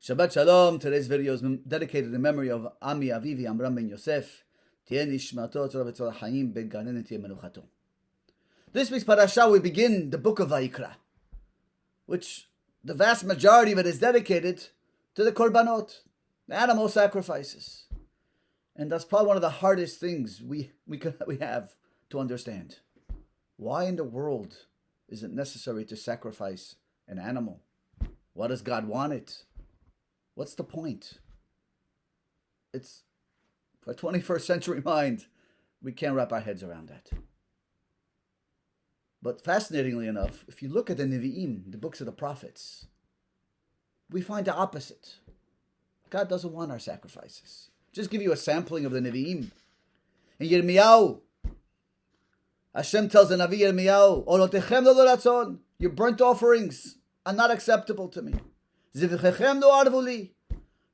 Shabbat Shalom. Today's video is dedicated in memory of Ami Avivi Amram ben Yosef. This week's parasha we begin the book of Vayikra, which the vast majority of it is dedicated to the korbanot, the animal sacrifices. And that's probably one of the hardest things we have to understand. Why in the world is it necessary to sacrifice an animal? What does God want it? What's the point? It's, for a 21st century mind, we can't wrap our heads around that. But fascinatingly enough, if you look at the Nevi'im, the books of the prophets, we find the opposite. God doesn't want our sacrifices. Just give you a sampling of the Nevi'im. In Yirmiyahu, Hashem tells the Navi Yirmiyahu, Olotechem lo ratzon, your burnt offerings are not acceptable to me. Zivchechem lo arvu li,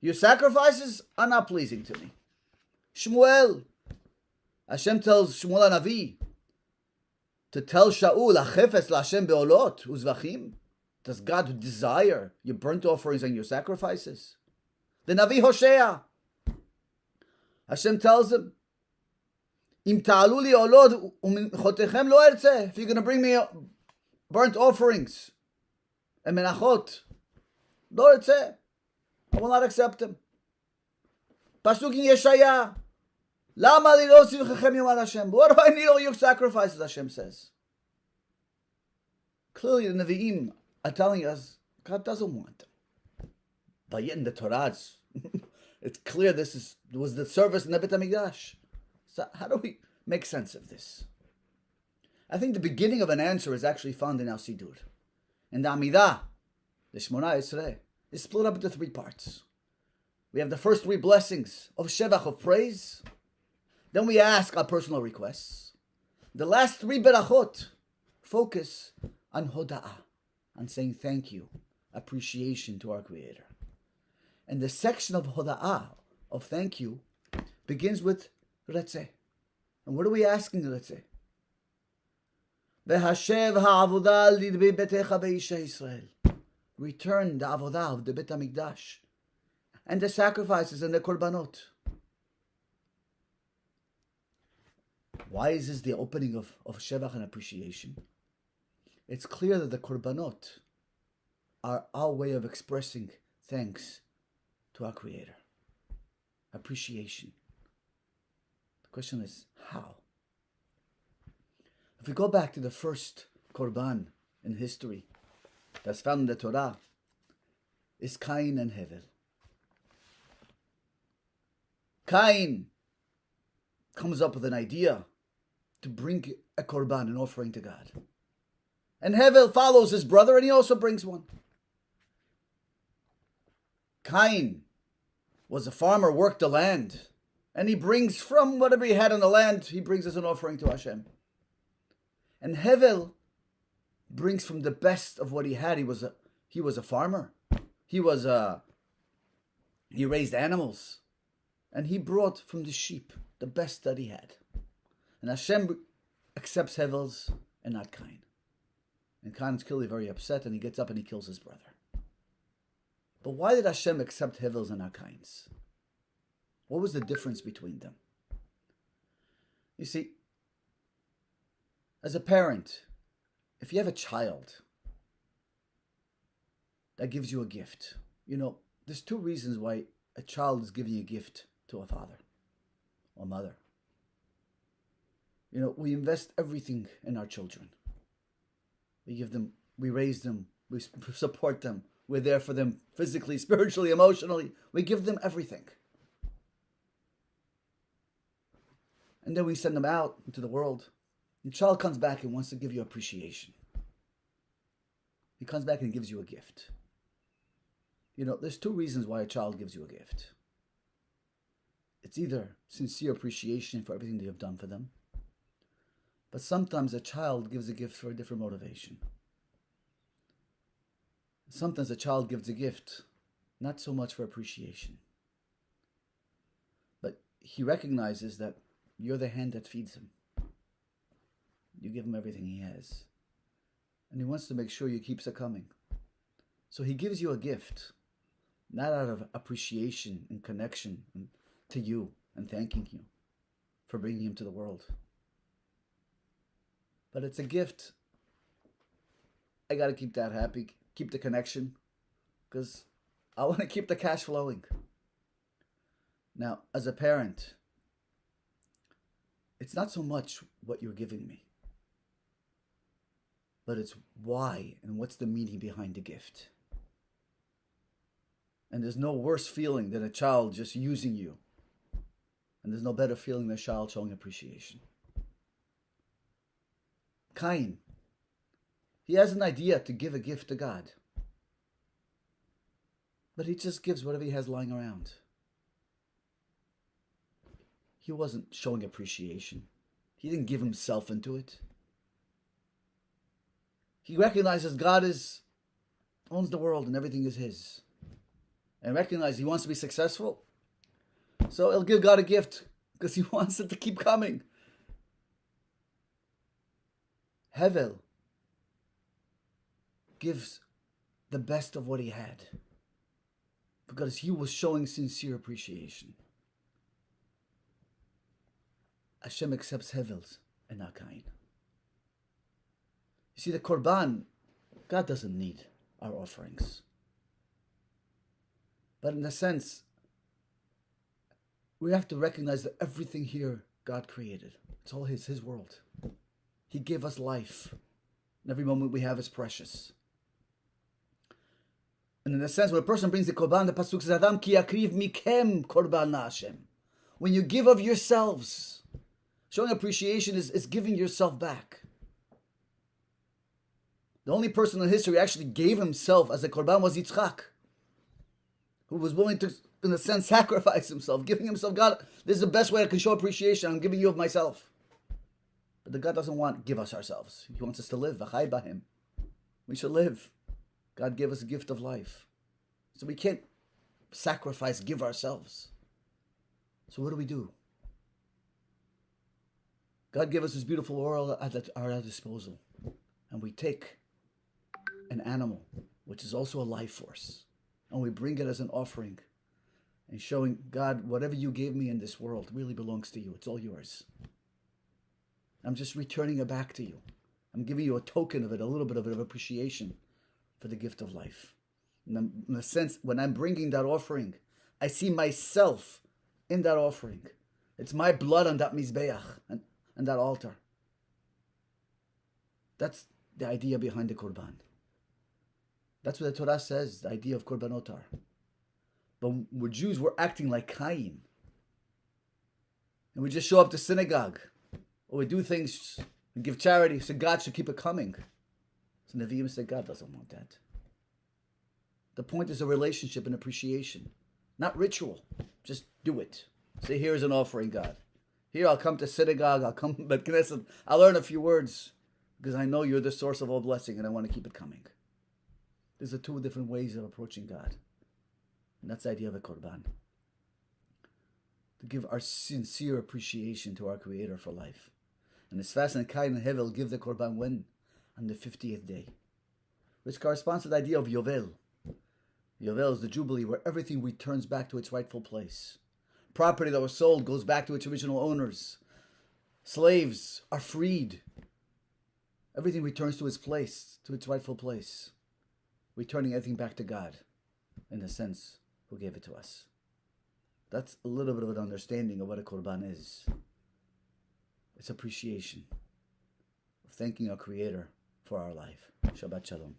your sacrifices are not pleasing to me. Shmuel, Hashem tells Shmuel Navi to tell Shaul, Achefes laHashem beolot uzvachim. Does God desire your burnt offerings and your sacrifices? The Navi Hosea, Hashem tells him, Im ta'alu li olot u'minchotechem lo ertzeh. If you're going to bring me burnt offerings and menachot, lo ertzeh, I will not accept them. Pasuk in Yeshaya, Lama li lo tzivchechem yomar Hashem. What do I need all your sacrifices? Hashem says. Clearly, the Nevi'im are telling us God doesn't want them. But yet in the Torah, it's clear this was the service in the Bet HaMikdash. So how do we make sense of this? I think the beginning of an answer is actually found in our Sidur. In the Amidah, the Shmona Esrei, is split up into three parts. We have the first three blessings of Shevach, of praise. Then we ask our personal requests. The last three berachot focus on Hoda'ah, on saying thank you, appreciation to our Creator. And the section of Hoda'ah, of thank you, begins with Retzeh. And what are we asking Retzeh? V'hashev ha'avodah lidbei betecha be'isha Yisrael. Return the avodah of the Bet HaMikdash and the sacrifices and the korbanot. Why is this the opening of Shevach and appreciation? It's clear that the korbanot are our way of expressing thanks to our Creator. Appreciation. The question is, how? If we go back to the first korban in history that's found in the Torah, is Cain and Hevel. Cain comes up with an idea to bring a korban, an offering to God. And Hevel follows his brother and he also brings one. Cain was a farmer, worked the land, and he brings from whatever he had on the land, he brings as an offering to Hashem. And Hevel brings from the best of what he had. He was a farmer. He raised animals. And he brought from the sheep the best that he had. And Hashem accepts Hevel's and not Cain. And Cain is clearly very upset and he gets up and he kills his brother. But why did Hashem accept Hevel's and not Cain's? What was the difference between them? You see, as a parent, if you have a child that gives you a gift, there's two reasons why a child is giving a gift to a father or mother. We invest everything in our children. We give them, we raise them, we support them. We're there for them physically, spiritually, emotionally. We give them everything. And then we send them out into the world. The child comes back and wants to give you appreciation. He comes back and gives you a gift. There's two reasons why a child gives you a gift. It's either sincere appreciation for everything that you've done for them, but sometimes a child gives a gift for a different motivation. Sometimes a child gives a gift not so much for appreciation, but he recognizes that you're the hand that feeds him. You give him everything he has. And he wants to make sure you keep succumbing. So he gives you a gift, not out of appreciation and connection to you and thanking you for bringing him to the world. But it's a gift. I got to keep that happy, keep the connection, because I want to keep the cash flowing. Now, as a parent, it's not so much what you're giving me, but it's why and what's the meaning behind the gift. And there's no worse feeling than a child just using you. And there's no better feeling than a child showing appreciation. Cain, he has an idea to give a gift to God. But he just gives whatever he has lying around. He wasn't showing appreciation. He didn't give himself into it. He recognizes God owns the world and everything is his. And recognizes he wants to be successful. So he'll give God a gift because he wants it to keep coming. Hevel gives the best of what he had because he was showing sincere appreciation. Hashem accepts Hevels and not Cain. You see, the Korban, God doesn't need our offerings. But in a sense, we have to recognize that everything here God created. It's all his world. He gave us life. And every moment we have is precious. And in a sense, when a person brings the Korban, the Pasuk says, Adam ki yakriv mikem korban Hashem. When you give of yourselves, showing appreciation is giving yourself back. The only person in history who actually gave himself as a Korban was Yitzchak, who was willing to, in a sense, sacrifice himself, giving himself, God, this is the best way I can show appreciation. I'm giving you of myself. But the God doesn't want to give us ourselves. He wants us to live. V'chai b'hem. We should live. God gave us a gift of life. So we can't sacrifice, give ourselves. So what do? God gave us this beautiful world at our disposal. And we take an animal, which is also a life force, and we bring it as an offering and showing God, whatever you gave me in this world really belongs to you. It's all yours. I'm just returning it back to you. I'm giving you a token of it, a little bit of appreciation for the gift of life. And in a sense, when I'm bringing that offering, I see myself in that offering. It's my blood on that mizbeach and that altar. That's the idea behind the Korban. That's what the Torah says, the idea of Korbanot are. But we're Jews, we're acting like Cain. And we just show up to synagogue. Or we do things and give charity, so God should keep it coming. So Nevi'im say God doesn't want that. The point is a relationship and appreciation. Not ritual. Just do it. Say, here's an offering, God. Here, I'll come to synagogue, I'll come to Knesset, I'll learn a few words. Because I know you're the source of all blessing and I want to keep it coming. These are two different ways of approaching God. And that's the idea of a Korban. To give our sincere appreciation to our Creator for life. And it's fascinating, Cain and Hevel give the Korban when? On the 50th day. Which corresponds to the idea of Yovel. Yovel is the Jubilee where everything returns back to its rightful place. Property that was sold goes back to its original owners. Slaves are freed. Everything returns to its place, to its rightful place. Returning everything back to God, in a sense, who gave it to us. That's a little bit of an understanding of what a Korban is. It's appreciation of thanking our Creator for our life. Shabbat Shalom.